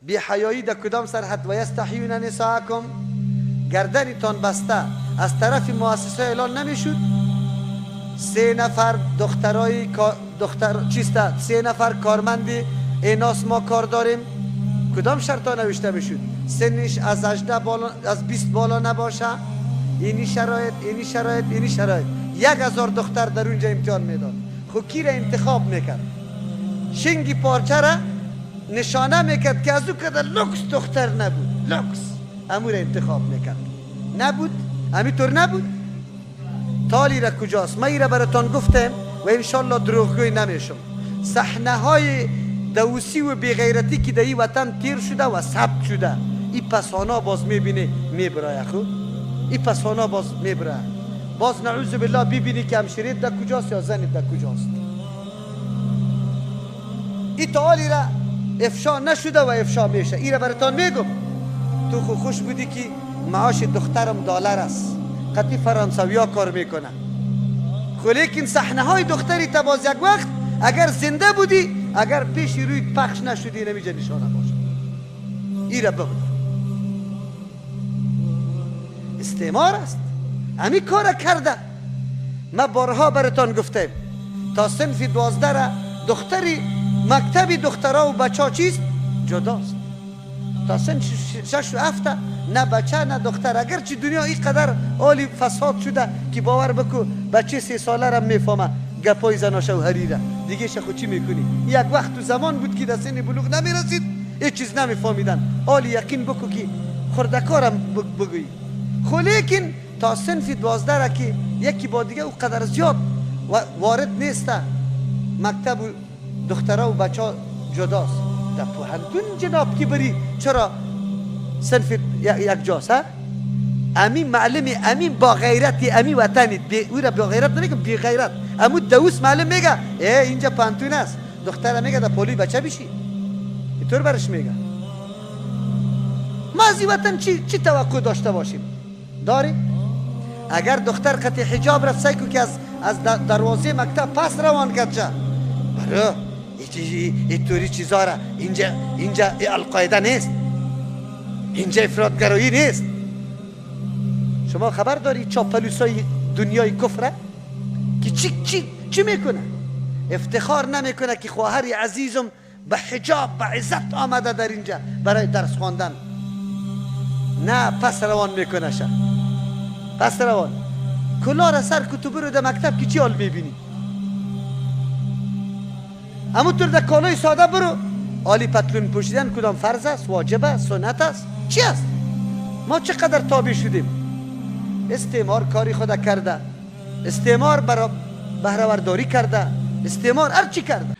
بی حیایی در کدام سرحد؟ و یستحیون نساءکم، گردنتان بسته از طرف مؤسسه اعلان نمیشد. 3 نفر دخترای چیسته، 3 نفر کارمند ایناس ما کار داریم، کدام شرط ها نوشته میشد؟ سنش از 18 بالا، از 20 بالا نباشه، اینی شرایط، اینی شرایط، اینی شرایط. 1000 دختر در اونجا امتحان میداد. خب کی را انتخاب میکرد؟ شنگی پارچه را نشانه میکرد که از او کده لوکس دختر نبود، لوکس امو را انتخاب میکرد. نبود، همینطور نبود. تالی را کجاست؟ ما ای را براتان گفتم و انشالله دروغگوی نمیشم. صحنه های دوسی و بیغیرتی که در این وطن تیر شده و ثبت شده، این پسانا باز میبینی میبرای. خود این پسانا باز میبرای، باز نعوذ بالله ببینی که همشیرت در کجاست یا زنت در کجاست. این تالی را افشا نشده و افشا میشه. این را براتان میگم. تو خوش بودی که معاش دخترم دلار است، قطعی فرانسویا کار میکنه. خو لیکن صحنه های دختری تا باز یک وقت اگر زنده بودی، اگر پیش روی پخش نشدی، نمیجا نشانه باشه. این را بگو. استعمار است، همی کار کرده. ما بارها براتان گفتم تا صنف 12 را دختری مکتبی دخترها و بچه ها چیست؟ جداست. تا صنف 6 و 7 نه بچه نه دختر. اگرچه دنیا اینقدر حالی فساد شده که باور بکو بچه 3 ساله را میفهمه گپای زنا شوهری را، دیگه خود چی میکنی؟ یک وقت تو زمان بود که در سن بلوغ نمیرسید، هیچ چیز نمیفهمیدن. حالی یقین بکو که خردکارم بگویی. خو لیکن تا صنف 12 را که یکی با دیگه او قدر زیاد وارد نیسته، مکتب و دخترها و بچه ها جداست. در پوهنتون جناب که بری چرا صنف یک جاست؟ امین معلم، امین با غیرتی، امین وطنی. او را با غیرت نمیگم، بی غیرت. امو دوست معلم میگه اینجا پانتون است، دختر میگه در پولی بچه بشی. اینطور برش میگه. ما از این وطن چی توقع داشته باشیم؟ داریم؟ اگر دختر قطع حجاب را سعی که از دروازه مکتب پس روان کرد جا برای اینطوری چیزا را اینجا القاعده نیست، اینجا افراطگرایی نیست. شما خبر داری چاپلوسای دنیای کفره که چی میکنه؟ افتخار نمیکنه که خواهر عزیزم به حجاب به عزت آمده در اینجا برای درس خواندن. نه، پس روان میکنه شه. پس روان کلا را سر کتب رو در مکتب که چی حال میبینی؟ همونطور در کالای ساده برو، آلی پتلون پوشیدن کدام فرض است، واجب است، سنت است، چی است؟ ما چقدر تابع شدیم؟ استعمار کاری خود کرده، استعمار بهره‌ورداری کرده، استعمار هر چی کرده.